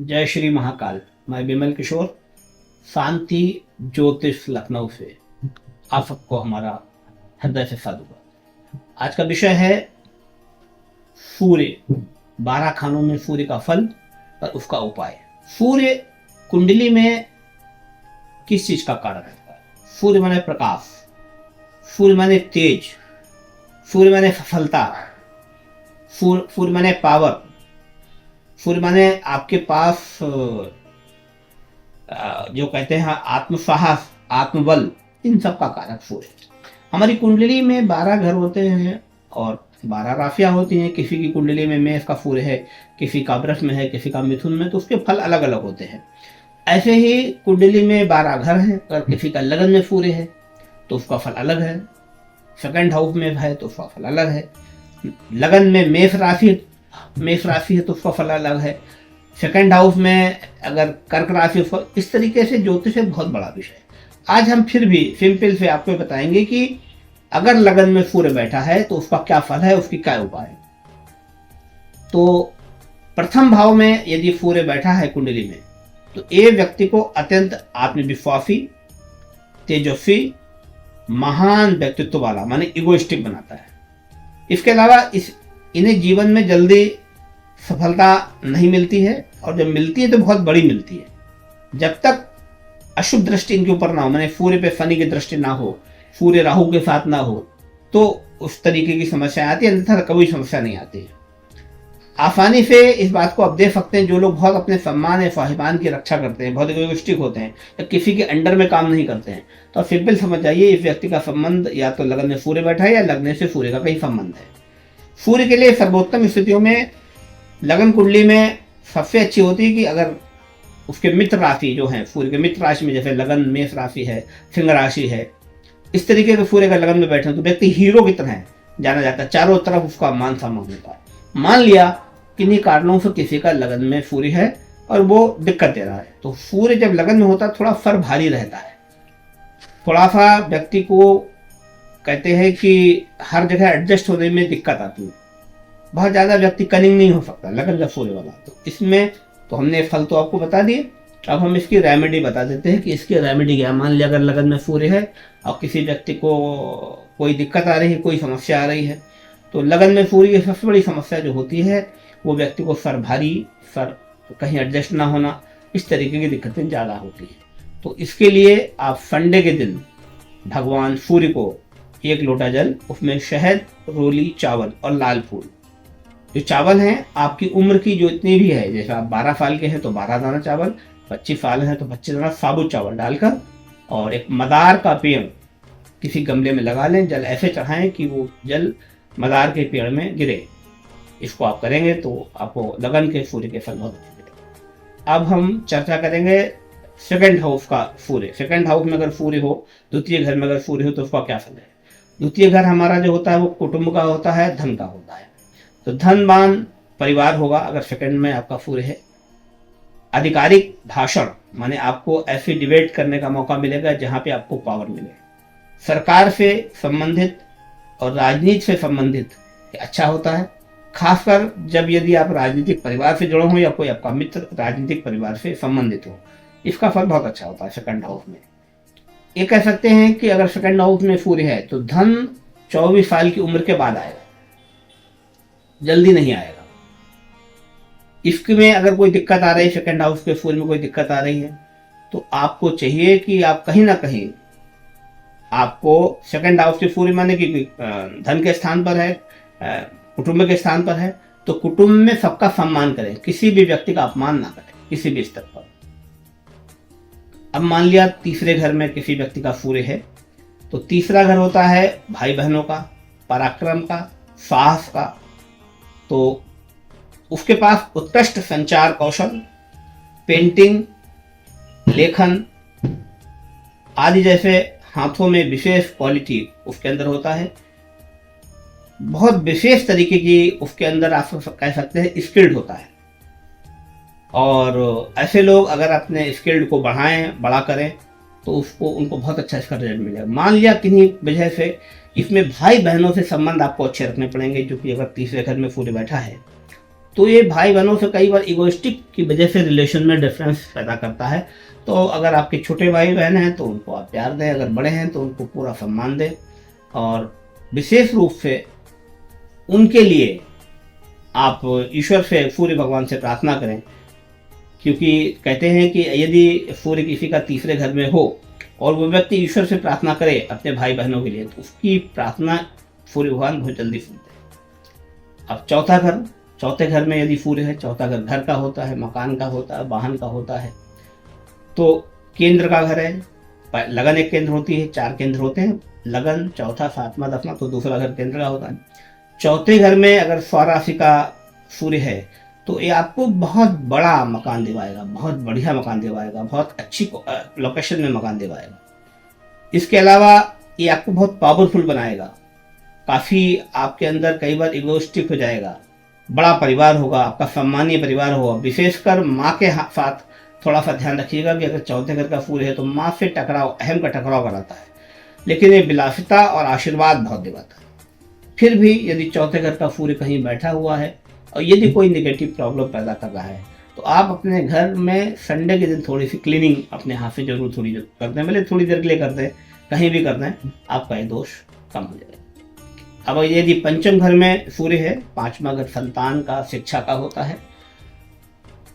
जय श्री महाकाल। मैं विमल किशोर, शांति ज्योतिष लखनऊ से आप सबको हमारा हृदय से साधुवाद। आज का विषय है सूर्य, 12 खानों में सूर्य का फल और उसका उपाय। सूर्य कुंडली में किस चीज का कारण रहता है? सूर्य माने प्रकाश, सूर्य माने तेज, सूर्य माने सफलता, सूर्य माने पावर, सूर्य माने आपके पास जो कहते हैं आत्मसाहस, आत्मबल, इन सब का कारक सूर्य है। हमारी कुंडली में 12 घर होते हैं और 12 राशियां होती हैं। किसी की कुंडली में मेष का सूर्य है, किसी का वृष में है, किसी का मिथुन में, तो उसके फल अलग अलग होते हैं। ऐसे ही कुंडली में 12 घर हैं। अगर किसी का लगन में सूर्य है तो उसका फल अलग है, सेकंड हाउस में है तो उसका फल अलग है। लगन में मेष राशि है तो उसका फल अलग है। सेकंड हाउस में अगर कर्क राशि, इस तरीके से ज्योतिष एक बहुत बड़ा विषय है। आज हम फिर भी सिंपल से आपको बताएंगे कि अगर लगन में सूर्य बैठा है तो उसका क्या फल है, उसकी क्या उपाय है। तो प्रथम भाव में यदि सूर्य बैठा है कुंडली में तो ये व्यक्ति को अत्यंत आत्मविश्वासी, तेजस्वी, महान व्यक्तित्व वाला माने इगोइस्टिक बनाता है। इसके अलावा इन्हें जीवन में जल्दी सफलता नहीं मिलती है, और जब मिलती है तो बहुत बड़ी मिलती है। जब तक अशुभ दृष्टि इनके ऊपर ना हो, माने सूर्य पे शनि की दृष्टि ना हो, सूर्य राहु के साथ ना हो, तो उस तरीके की समस्या आती है, अन्यथा कभी समस्या नहीं आती है। आसानी से इस बात को आप देख सकते हैं, जो लोग बहुत अपने सम्मान या स्वाभिमान की रक्षा करते हैं, बहुत इगोइस्टिक होते हैं या किसी के अंडर में काम नहीं करते हैं, तो सिंपल समझ जाइए इस व्यक्ति का संबंध या तो लगन में सूर्य बैठा है या लगने से सूर्य का कहीं संबंध है। सूर्य के लिए सर्वोत्तम स्थितियों में लगन कुंडली में सबसे अच्छी होती है कि अगर उसके मित्र राशि जो है, सूर्य के मित्र राशि में जैसे लगन मेष राशि है, सिंह राशि है, इस तरीके के सूर्य का लगन में बैठे तो व्यक्ति हीरो की तरह जाना जाता है, चारों तरफ उसका मान सम्मान होता है। मान लिया किन्हीं कारणों से किसी का लगन में सूर्य है और वो दिक्कत दे रहा है, तो सूर्य जब लगन में होता है थोड़ा सर भारी रहता है, थोड़ा सा व्यक्ति को कहते हैं कि हर जगह एडजस्ट होने में दिक्कत आती है, बहुत ज्यादा व्यक्ति कनिंग नहीं हो सकता लगन का सूर्य वाला। तो इसमें तो हमने फल तो आपको बता दिए, अब हम इसकी रेमेडी बता देते हैं कि इसकी रेमेडी क्या। मान लिया अगर लगन में सूर्य है और किसी व्यक्ति को कोई दिक्कत आ रही है, कोई समस्या आ रही है, तो लगन में सूर्य की सबसे बड़ी समस्या जो होती है वो व्यक्ति को सर भारी, सर कहीं एडजस्ट ना होना, इस तरीके की दिक्कतें ज़्यादा होती हैं। तो इसके लिए आप संडे के दिन भगवान सूर्य को 1 लोटा जल, उसमें शहद, रोली, चावल और लाल फूल, जो चावल हैं आपकी उम्र की जो इतनी भी है, जैसे आप 12 साल के हैं तो 12 दाना चावल, 25 साल हैं तो 25 दाना साबुत चावल डालकर, और एक मदार का पेड़ किसी गमले में लगा लें, जल ऐसे चढ़ाएं कि वो जल मदार के पेड़ में गिरे। इसको आप करेंगे तो आपको लगन के सूर्य के फल बहुत अच्छे मिलेंगे। अब हम चर्चा करेंगे सेकंड हाउस का सूर्य। सेकंड हाउस में अगर सूर्य हो, द्वितीय घर में अगर सूर्य हो तो उसका क्या फल है। द्वितीय घर हमारा जो होता है वो कुटुंब का होता है, धन का होता है, तो धनवान परिवार होगा अगर सेकंड में आपका सूर्य है। आधिकारिक भाषण माने आपको ऐसे डिबेट करने का मौका मिलेगा जहां पे आपको पावर मिले। सरकार से संबंधित और राजनीति से संबंधित अच्छा होता है, खासकर जब यदि आप राजनीतिक परिवार से जुड़े हो या कोई आपका मित्र राजनीतिक परिवार से संबंधित हो, इसका फल बहुत अच्छा होता है सेकंड हाउस में। ये कह सकते हैं कि अगर सेकंड हाउस में सूर्य है तो धन 24 साल की उम्र के बाद आएगा, जल्दी नहीं आएगा। इसमें अगर कोई दिक्कत आ रही है, सेकंड हाउस के सूर्य में कोई दिक्कत आ रही है, तो आपको चाहिए कि आप कहीं ना कहीं, आपको सेकंड हाउस के सूर्य माने कि धन के स्थान पर है, कुटुंब के स्थान पर है, तो कुटुंब में सबका सम्मान करें, किसी भी व्यक्ति का अपमान ना करें किसी भी स्तर पर। अब मान लिया तीसरे घर में किसी व्यक्ति का सूर्य है, तो तीसरा घर होता है भाई बहनों का, पराक्रम का, साहस का, तो उसके पास उत्कृष्ट संचार कौशल, पेंटिंग, लेखन आदि जैसे हाथों में विशेष क्वालिटी उसके अंदर होता है। बहुत विशेष तरीके की उसके अंदर आप कह सकते हैं स्किल्ड होता है, और ऐसे लोग अगर अपने स्किल्ड को बड़ा करें तो उनको बहुत अच्छा इसका रिजल्ट मिलेगा। मान लिया किन्हीं वजह से इसमें भाई बहनों से संबंध आपको अच्छे रखने पड़ेंगे, जो कि अगर तीसरे घर में सूर्य बैठा है तो ये भाई बहनों से कई बार इगोइस्टिक की वजह से रिलेशन में डिफरेंस पैदा करता है। तो अगर आपके छोटे भाई बहन हैं तो उनको आप प्यार दें, अगर बड़े हैं तो उनको पूरा सम्मान दें, और विशेष रूप से उनके लिए आप ईश्वर से, सूर्य भगवान से प्रार्थना करें, क्योंकि कहते हैं कि यदि सूर्य किसी का तीसरे घर में हो और वो व्यक्ति ईश्वर से प्रार्थना करे अपने भाई बहनों के लिए, तो उसकी प्रार्थना सूर्य भगवान बहुत जल्दी सुनते हैं। अब चौथा घर, चौथे घर में यदि सूर्य है, चौथा घर घर का होता है, मकान का होता है, वाहन का होता है, तो केंद्र का घर है। लगन एक केंद्र होती है, 4 केंद्र होते हैं, लगन, चौथा, सातवां, दसवां, तो दूसरा घर केंद्र का होता है। चौथे घर में अगर स्वराशि का सूर्य है तो ये आपको बहुत बड़ा मकान दिवाएगा, बहुत बढ़िया मकान दिवाएगा, बहुत अच्छी लोकेशन में मकान दिवाएगा। इसके अलावा ये आपको बहुत पावरफुल बनाएगा, काफ़ी आपके अंदर कई बार इगोइस्टिक हो जाएगा, बड़ा परिवार होगा, आपका सम्मानीय परिवार होगा। विशेषकर माँ के साथ थोड़ा सा ध्यान रखिएगा कि अगर चौथे घर का सूर्य है तो माँ से टकराव, अहम का टकराव कराता है, लेकिन ये विलासिता और आशीर्वाद बहुत दिवाता है। फिर भी यदि चौथे घर का सूर्य कहीं बैठा हुआ है और यदि कोई निगेटिव प्रॉब्लम पैदा कर रहा है तो आप अपने घर में संडे के दिन थोड़ी सी क्लीनिंग अपने हाथ से जरूर थोड़ी करते हैं, भले थोड़ी देर के लिए करते हैं, कहीं भी करते हैं, आपका ये दोष कम हो जाएगा। अब यदि पंचम घर में सूर्य है, 5वां घर संतान का, शिक्षा का होता है,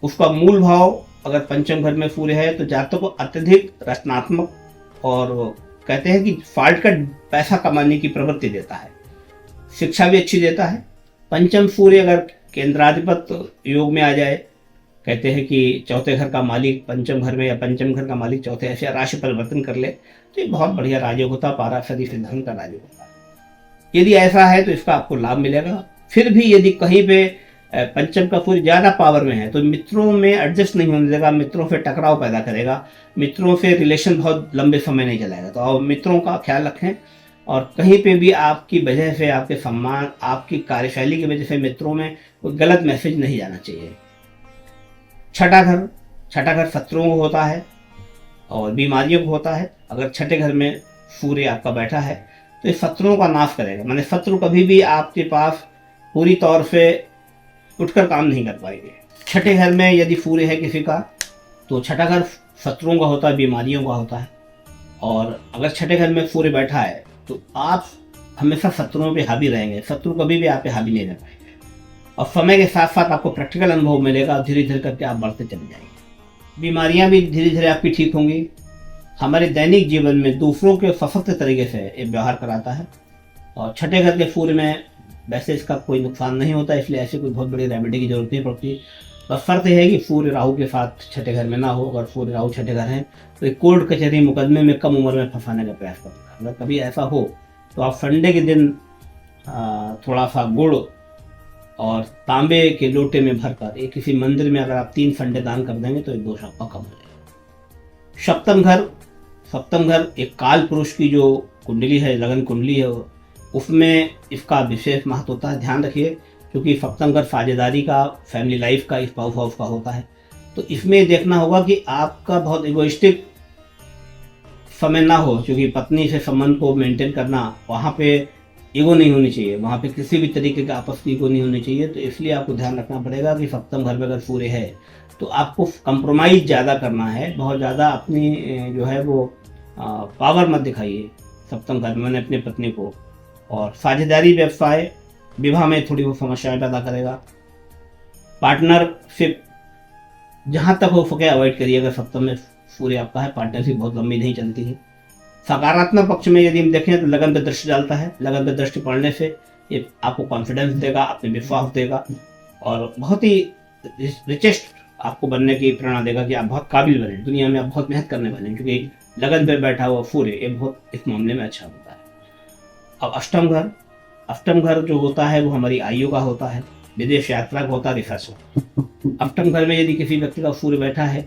उसका मूल भाव अगर पंचम घर में सूर्य है तो जातक को अत्यधिक रचनात्मक और कहते हैं कि फाल्ट का पैसा कमाने की प्रवृत्ति देता है, शिक्षा भी अच्छी देता है। पंचम सूर्य अगर केंद्राधिपत्य योग में आ जाए, कहते हैं कि चौथे घर का मालिक पंचम घर में या पंचम घर का मालिक चौथे, ऐसे राशि परिवर्तन कर ले तो ये बहुत बढ़िया राजयोग होता है, पाराशरी सिद्धांत का राजयोग होता है। यदि ऐसा है तो इसका आपको लाभ मिलेगा। फिर भी यदि कहीं पे पंचम का सूर्य ज़्यादा पावर में है तो मित्रों में एडजस्ट नहीं होने देगा, मित्रों से टकराव पैदा करेगा, मित्रों से रिलेशन बहुत लंबे समय नहीं चलाएगा। तो आप मित्रों का ख्याल रखें, और कहीं पे भी आपकी वजह से, आपके सम्मान, आपकी कार्यशैली की वजह से मित्रों में कोई गलत मैसेज नहीं जाना चाहिए। छठा घर शत्रुओं को होता है और बीमारियों को होता है। अगर छठे घर में सूर्य आपका बैठा है तो ये शत्रुओं का नाश करेगा, माने शत्रु कभी भी आपके पास पूरी तौर से उठकर काम नहीं कर पाएंगे। छठे घर में यदि सूर्य है किसी का तो छठा घर शत्रुओं का होता है, बीमारियों का होता है। और अगर छठे घर में सूर्य बैठा है तो आप हमेशा शत्रुओं पे हावी रहेंगे, शत्रु कभी भी आप पे हावी नहीं रह पाएंगे, और समय के साथ साथ आपको प्रैक्टिकल अनुभव मिलेगा, धीरे धीरे करके आप बढ़ते चले जाएंगे। बीमारियां भी धीरे धीरे आपकी ठीक होंगी। हमारे दैनिक जीवन में दूसरों के सशक्त तरीके से ये व्यवहार कराता है। और छठे घर के सूर्य में वैसे इसका कोई नुकसान नहीं होता, इसलिए ऐसी कोई बहुत बड़ी रेमेडी की जरूरत नहीं पड़ती। बस शर्त यह है कि सूर्य राहु के साथ छठे घर में ना हो। अगर सूर्य राहु छठे घर हैं तो एक कोर्ट कचहरी मुकदमे में कम उम्र में फंसाने का प्रयास करता है। अगर कभी ऐसा हो तो आप संडे के दिन थोड़ा सा गुड़ और तांबे के लोटे में भरकर एक किसी मंदिर में अगर आप 3 संडे दान कर देंगे तो एक दोष आपका कम हो जाएगा। सप्तम घर एक काल पुरुष की जो कुंडली है, लगन कुंडली है, उसमें इसका विशेष महत्व होता है। ध्यान रखिए, क्योंकि सप्तम घर साझेदारी का, फैमिली लाइफ का, स्पाउस हाउस का होता है। तो इसमें देखना होगा कि आपका बहुत इगोइस्टिक समय ना हो, क्योंकि पत्नी से संबंध को मेंटेन करना, वहाँ पे ईगो नहीं होनी चाहिए, वहाँ पे किसी भी तरीके का आपस की ईगो नहीं होनी चाहिए। तो इसलिए आपको ध्यान रखना पड़ेगा कि सप्तम घर में अगर सूर्य है तो आपको कंप्रोमाइज ज़्यादा करना है, बहुत ज़्यादा अपनी जो है वो पावर मत दिखाइए सप्तम घर में अपनी पत्नी को। और साझेदारी व्यवसाय, विवाह में थोड़ी वो समस्याएं पैदा करेगा। पार्टनरशिप जहाँ तक हो सके अवॉइड करिए। अगर सप्तम में सूर्य आपका है, पार्टनरशिप बहुत लंबी नहीं चलती है। सकारात्मक पक्ष में यदि हम देखें तो लगन पे दृष्टि डालता है। लगन पे दृष्टि पड़ने से ये आपको कॉन्फिडेंस देगा, आत्मविश्वास देगा, और बहुत ही रिचेस्ट आपको बनने की प्रेरणा देगा कि आप बहुत काबिल बने, दुनिया में आप बहुत मेहनत करने वाले हैं, क्योंकि लगन पे बैठा हुआ सूर्य ये बहुत इस मामले में अच्छा होता है। अब अष्टम घर जो होता है वो हमारी आयु का होता है, विदेश यात्रा का होता है, रिसर्च का। अष्टम घर में यदि किसी व्यक्ति का सूर्य बैठा है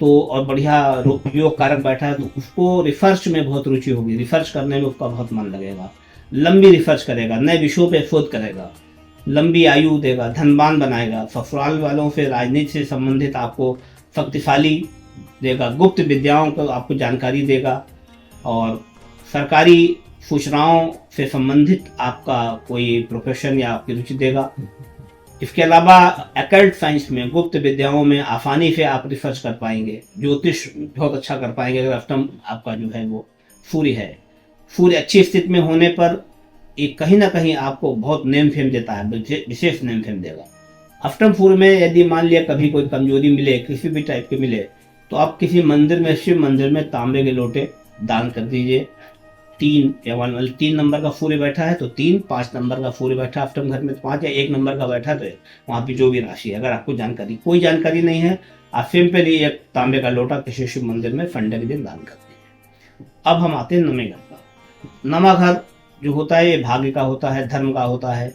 तो, और बढ़िया योग कारक बैठा है, तो उसको रिसर्च में बहुत रुचि होगी, रिसर्च करने में उसका बहुत मन लगेगा, लंबी रिसर्च करेगा, नए विषयों पे शोध करेगा, लंबी आयु देगा, धनवान बनाएगा, ससुराल वालों से, राजनीति से संबंधित आपको शक्तिशाली देगा, गुप्त विद्याओं को आपको जानकारी देगा, और सरकारी सूचनाओं से संबंधित आपका कोई प्रोफेशन या आपकी रुचि देगा। इसके अलावा अकल्ट साइंस में, गुप्त विद्याओं में आसानी से आप रिसर्च कर पाएंगे, ज्योतिष बहुत अच्छा कर पाएंगे अगर अष्टम आपका जो है वो सूर्य है। सूर्य अच्छी स्थिति में होने पर एक कहीं ना कहीं आपको बहुत नेम फेम देता है, विशेष नेम फेम देगा। अष्टम सूर्य में यदि मान लिया कभी कोई कमजोरी मिले, किसी भी टाइप के मिले, तो आप किसी मंदिर में, शिव मंदिर में तांबे के लोटे दान कर दीजिए। 3 या 3 नंबर का सूर्य बैठा है तो 3, 5 नंबर का सूर्य बैठा अष्टम घर में तो 5, या 1 नंबर का बैठा तो वहाँ पे जो भी राशि है, अगर आपको जानकारी कोई जानकारी नहीं है, आप सिंपली एक तांबे का लोटा किसी शिव मंदिर में संडे के दिन दान कर दीजिए। अब हम आते हैं नवे घर पर। नवा घर जो होता है ये भाग्य का होता है, धर्म का होता है।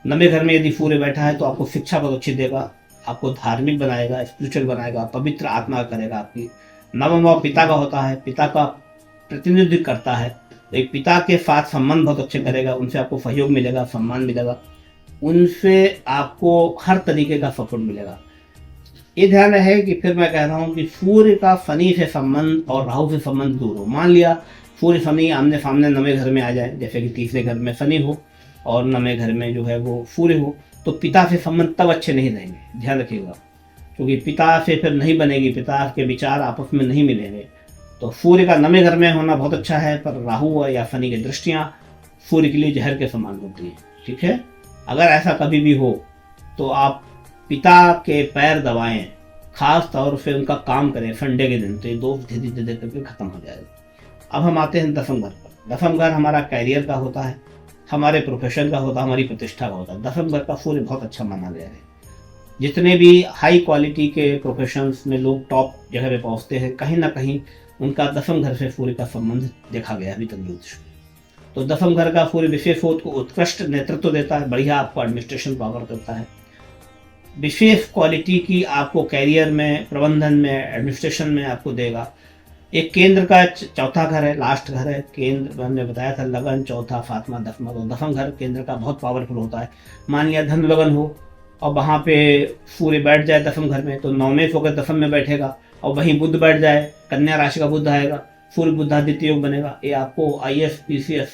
नवे घर में यदि सूर्य बैठा है तो आपको शिक्षा बहुत अच्छी देगा, आपको धार्मिक बनाएगा, स्पिरिचुअल बनाएगा, पवित्र आत्मा करेगा आपकी। नवम भाव पिता का होता है, पिता का प्रतिनिधित्व करता है, तो एक पिता के साथ संबंध बहुत अच्छे करेगा, उनसे आपको सहयोग मिलेगा, सम्मान मिलेगा, उनसे आपको हर तरीके का सपोर्ट मिलेगा। ये ध्यान रहे कि फिर मैं कह रहा हूँ कि सूर्य का शनि से संबंध और राहु से संबंध दूर हो। मान लिया सूर्य शनि आमने सामने नवे घर में आ जाए, जैसे कि तीसरे घर में शनि हो और नवे घर में जो है वो सूर्य हो, तो पिता से संबंध तब अच्छे नहीं रहेंगे, ध्यान रखिएगा, क्योंकि पिता से फिर नहीं बनेगी, पिता के विचार आपस में नहीं मिलेंगे। तो सूर्य का नवे घर में होना बहुत अच्छा है, पर राहु या शनि की दृष्टियां सूर्य के लिए जहर के समान होती हैं, ठीक है। अगर ऐसा कभी भी हो तो आप पिता के पैर दबाएं, खास तौर से उनका काम करें संडे के दिन, तो ये दोष धीरे धीरे करके खत्म हो जाएगा। अब हम आते हैं दसम घर पर। दसम घर हमारा कैरियर का होता है, हमारे प्रोफेशन का होता है, हमारी प्रतिष्ठा का होता है। दसम घर का सूर्य बहुत अच्छा माना गया है। जितने भी हाई क्वालिटी के प्रोफेशंस में लोग टॉप जगह पे पहुंचते हैं, कहीं ना कहीं उनका दसम घर से सूर्य का संबंध देखा गया अभी तक ज्योतिष। तो दसम घर का सूर्य विशेष को उत्कृष्ट नेतृत्व देता है, बढ़िया आपको एडमिनिस्ट्रेशन पावर देता है, विशेष क्वालिटी की आपको कैरियर में, प्रबंधन में, एडमिनिस्ट्रेशन में आपको देगा। एक केंद्र का चौथा घर है, लास्ट घर है केंद्र, हमने बताया था लगन, चौथा, सातवां, दसवां। तो दसम घर केंद्र का बहुत पावरफुल होता है। मान लिया धन लगन हो और वहाँ पे सूर्य बैठ जाए दसम घर में, तो नौवें होकर दसम में बैठेगा, और वहीं बुध बैठ जाए, कन्या राशि का बुध आएगा, सूर्य बुधादित्य योग बनेगा, ये आपको IAS PCS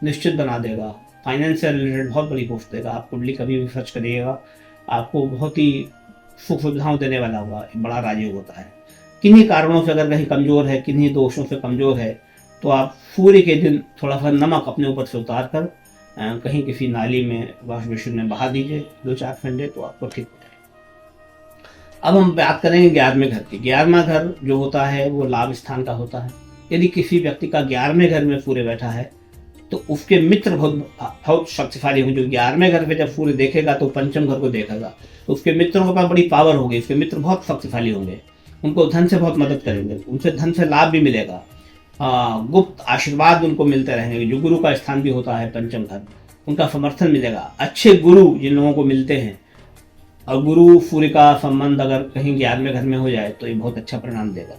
निश्चित बना देगा। फाइनेंस से रिलेटेड बहुत बड़ी पोस्ट देगा, आप कुंडली कभी भी सर्च करिएगा, आपको बहुत ही सुख सुविधाओं देने वाला होगा, बड़ा राजयोग होता है। किन्हीं कारणों से अगर कहीं कमजोर है, किन्हीं दोषों से कमजोर है, तो आप सूर्य के दिन थोड़ा सा नमक अपने ऊपर से उतार कर कहीं किसी नाली में, वाश बेसिन में बहा दीजिए 2-4 घंटे, तो आपको ठीक हो जाएगा। अब हम बात करेंगे 11वें घर की। 11वां घर जो होता है वो लाभ स्थान का होता है। यदि किसी व्यक्ति का 11वें घर में सूर्य बैठा है तो उसके मित्र बहुत शक्तिशाली होंगे। जो 11वें घर पे जब सूर्य देखेगा तो पंचम घर को देखेगा, तो उसके मित्रों के पास बड़ी पावर होगी, उसके मित्र बहुत शक्तिशाली होंगे, उनको धन से बहुत मदद करेंगे, उनसे धन से लाभ भी मिलेगा, गुप्त आशीर्वाद उनको मिलते रहेंगे। जो गुरु का स्थान भी होता है पंचम घर, उनका समर्थन मिलेगा। अच्छे गुरु जिन लोगों को मिलते हैं, और गुरु सूर्य का संबंध अगर कहीं 11वें घर में हो जाए तो ये बहुत अच्छा परिणाम देगा।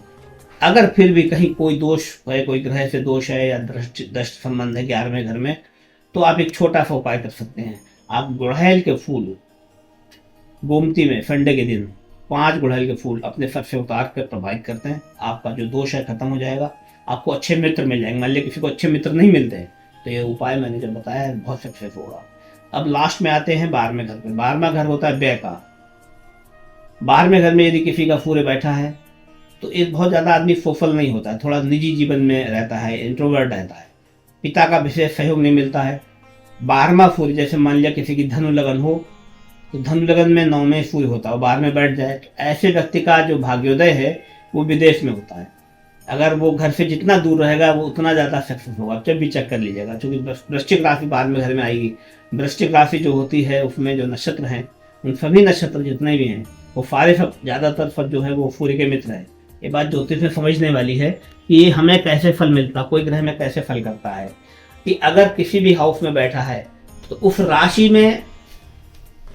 अगर फिर भी कहीं कोई दोष है, कोई ग्रह से दोष है या दृष्ट संबंध है 11वें घर में, तो आप एक छोटा सा उपाय कर सकते हैं। आप गुड़हल के फूल गोमती में संडे के दिन 5 गुड़हल के फूल अपने सर से उतार कर प्रवाहित करते हैं, आपका जो दोष है खत्म हो जाएगा, आपको अच्छे मित्र मिल जाएंगे। मान लिया किसी को अच्छे मित्र नहीं मिलते हैं तो ये उपाय मैंने जो बताया है बहुत सक्सेस होगा। अब लास्ट में आते हैं 12वें घर पे। 12वां घर होता है व्यय का। 12वें घर में यदि किसी का सूर्य बैठा है तो एक बहुत ज़्यादा आदमी सोशल नहीं होता है, थोड़ा निजी जीवन में रहता है, इंट्रोवर्ट रहता है, पिता का विशेष सहयोग नहीं मिलता है। 12वां सूर्य, जैसे मान लिया किसी की धनु लगन हो तो धनु लगन में 9वें सूर्य होता है और 12वें बैठ जाए, तो ऐसे व्यक्ति का जो भाग्योदय है वो विदेश में होता है। अगर वो घर से जितना दूर रहेगा वो उतना ज़्यादा सक्सेस होगा। आप जब भी चेक कर लीजिएगा, क्योंकि वृश्चिक राशि 12वें घर में आएगी। वृश्चिक राशि जो होती है उसमें जो नक्षत्र हैं, उन सभी नक्षत्र जितने भी हैं वो सारे सब ज़्यादातर सब जो है वो सूर्य के मित्र है। ये बात ज्योतिष में समझने वाली है कि ये हमें कैसे फल मिलता, कोई ग्रह में कैसे फल करता है, कि अगर किसी भी हाउस में बैठा है तो उस राशि में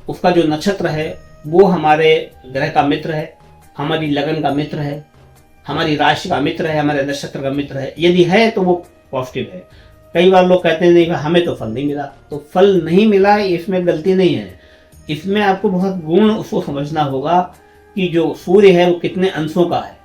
उसका जो नक्षत्र है वो हमारे ग्रह का मित्र है, हमारी लगन का मित्र है, हमारी राशि का मित्र है, हमारे नक्षत्र का मित्र है। यदि है तो वो पॉजिटिव है। कई बार लोग कहते हैं नहीं हमें तो फल नहीं मिला, तो फल नहीं मिला इसमें गलती नहीं है, इसमें आपको बहुत गुण उसको समझना होगा कि जो सूर्य है वो कितने अंशों का है।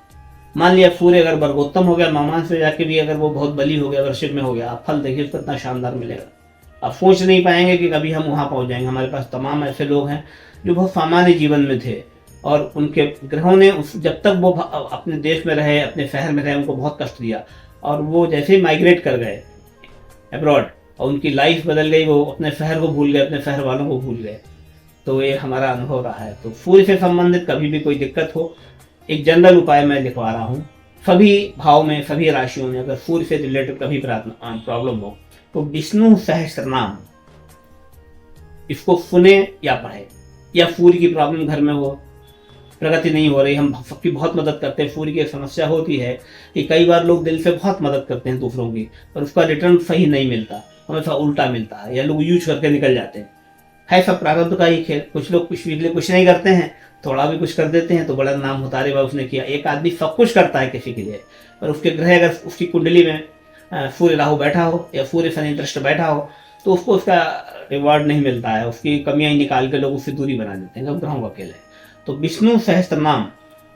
मान लिया सूर्य अगर वर्गोत्तम हो गया, नौमांश में जाके भी अगर वो बहुत बली हो गया, वृश्चिक में हो गया, आप फल देखिए उसको इतना शानदार मिलेगा। अब सोच नहीं पाएंगे कि कभी हम वहाँ पहुँच जाएंगे। हमारे पास तमाम ऐसे लोग हैं जो बहुत सामान्य जीवन में थे और उनके ग्रहों ने उस जब तक वो अपने देश में रहे, अपने शहर में रहे, उनको बहुत कष्ट दिया और वो जैसे ही माइग्रेट कर गए अब्रॉड और उनकी लाइफ बदल गई, वो अपने शहर को भूल गए, अपने शहर वालों को भूल गए। तो ये हमारा अनुभव रहा है। तो सूर्य से संबंधित कभी भी कोई दिक्कत हो, एक जनरल उपाय मैं लिखवा रहा हूँ। सभी भाव में, सभी राशियों में अगर सूर्य से रिलेटेड कभी प्रॉब्लम हो तो विष्णु सहस्त्र नाम इसको सुने या पढ़े। या सूर्य की प्रॉब्लम घर में हो, प्रगति नहीं हो रही, हम सबकी बहुत मदद करते हैं, सूर्य की समस्या होती है कि कई बार लोग दिल से बहुत मदद करते हैं दूसरों की पर उसका रिटर्न सही नहीं मिलता, हमेशा उल्टा मिलता है या लोग यूज करके निकल जाते हैं। है सब प्रारब्ध का ही खेल। कुछ लोग कुछ भी कुछ नहीं करते हैं, थोड़ा भी कुछ कर देते हैं तो बड़ा नाम होता है उसने किया। एक आदमी सब कुछ करता है किसी के लिए, पर उसके ग्रह अगर उसकी कुंडली में सूर्य राहु बैठा हो या सूर्य शनि दृष्ट बैठा हो तो उसको उसका रिवॉर्ड नहीं मिलता है, उसकी कमियां ही निकाल के लोग उससे दूरी बना देते हैं, जब ग्रहों का खेल है। तो विष्णु सहस्त्र नाम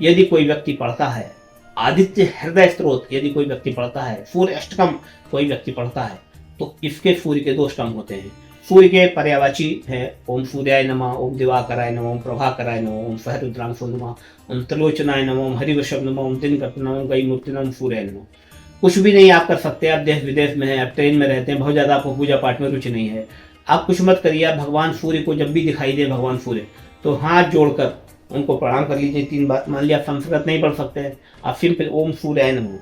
यदि कोई व्यक्ति पढ़ता है, आदित्य हृदय स्त्रोत यदि कोई व्यक्ति पढ़ता है, सूर्य अष्टकम कोई व्यक्ति पढ़ता है तो इसके सूर्य के दोष कम होते हैं। सूर्य के पर्यायवाची है ओम सूर्याय नमः, ओम दिवाकराय नमः, ओम प्रभाकराय नमः, ओम सहरुद्रांशो नमः, ओम त्रिलोचनाय नमः, ओम हरिवृषभ नमः, ओम दिनकर नमः, ओम गई मूर्ति नमः, सूर्याय नमः। कुछ भी नहीं आप कर सकते, आप देश विदेश में हैं, आप ट्रेन में रहते हैं, बहुत ज़्यादा आपको पूजा पाठ में रुचि नहीं है, आप कुछ मत करिए। आप भगवान सूर्य को जब भी दिखाई दे भगवान सूर्य तो हाथ जोड़कर उनको प्रणाम कर लीजिए। 3 बात। मान लिया आप संस्कृत नहीं पढ़ सकते हैं, आप सिंपल ओम सूर्याय नमः,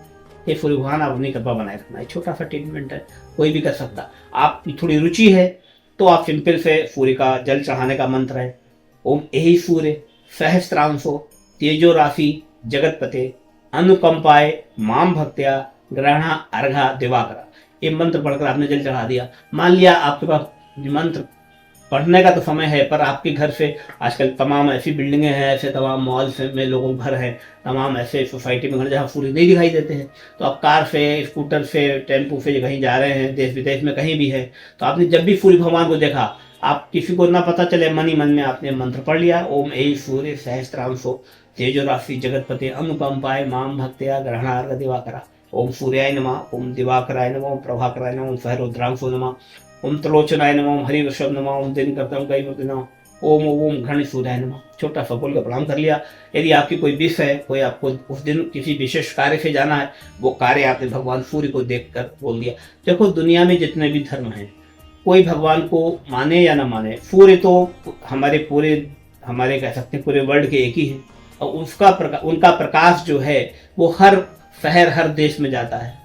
ये सूर्य भगवान आप अपनी कृपा बनाए रखना है। छोटा सा ट्रीटमेंट है, कोई भी कर सकता। आपकी थोड़ी रुचि है तो आप सिंपल से सूर्य का जल चढ़ाने का मंत्र है ओम यही सूर्य सहस्त्रांशो तेजो राशि जगतपते अनुकंपाए माम भक्त्या ग्रहणा अर्घा दिवाकरा। ये मंत्र पढ़कर आपने जल चढ़ा दिया। मान लिया आपके पास मंत्र पढ़ने का तो समय है पर आपके घर से आजकल तमाम ऐसी बिल्डिंगें हैं, ऐसे तमाम मॉल्स में लोगों के घर हैं, तमाम ऐसे सोसाइटी में घर जहाँ सूर्य नहीं दिखाई देते हैं, तो आप कार से, स्कूटर से, टेम्पो से कहीं जा रहे हैं, देश विदेश में कहीं भी है, तो आपने जब भी सूर्य भगवान को देखा, आप किसी को ना पता चले मन ही मन में आपने मंत्र पढ़ लिया ओम ए सूर्य सहस्त्रांशो तेजो राशि जगतपते अनुकंपाय माम भक्त्या ग्रहणार्घ दिवाकरा। ओम सूर्याय नमः, ओम दिवाकराय नमः, ओम प्रभाकराय नमः, ओम सहरुद्रांशो नमः, ओम त्रिलोचनाय नमः, ओम हरिवृषभ नमः, ओम दिनकर्ता गई मूर्ति नमः, ओम ओम घृण सूर्याय नमः। छोटा सा बोल का प्रणाम कर लिया। यदि आपकी कोई विश है, कोई आपको उस दिन किसी विशेष कार्य से जाना है, वो कार्य आपने भगवान सूर्य को देखकर बोल दिया। देखो दुनिया में जितने भी धर्म हैं, कोई भगवान को माने या ना माने, सूर्य तो हमारे कह सकते हैं पूरे वर्ल्ड के एक ही है और उनका प्रकाश जो है वो हर शहर हर देश में जाता है।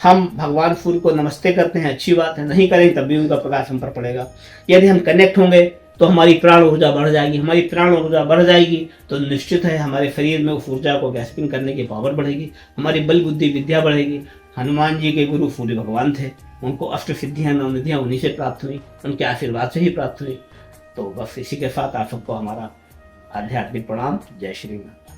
हम भगवान सूर्य को नमस्ते करते हैं, अच्छी बात है, नहीं करें तब भी उनका प्रकाश हम पर पड़ेगा। यदि हम कनेक्ट होंगे तो हमारी प्राण ऊर्जा बढ़ जाएगी, हमारी प्राण ऊर्जा बढ़ जाएगी तो निश्चित है हमारे शरीर में उस ऊर्जा को गैस्पिंग करने की पावर बढ़ेगी, हमारी बल बुद्धि विद्या बढ़ेगी। हनुमान जी के गुरु सूर्य भगवान थे, उनको अष्ट सिद्धियां नवनिधियां उन्हीं से प्राप्त हुई, उनके आशीर्वाद से ही प्राप्त हुई। तो बस इसी के साथ आप सबको हमारा आध्यात्मिक प्रणाम। जय श्री राम।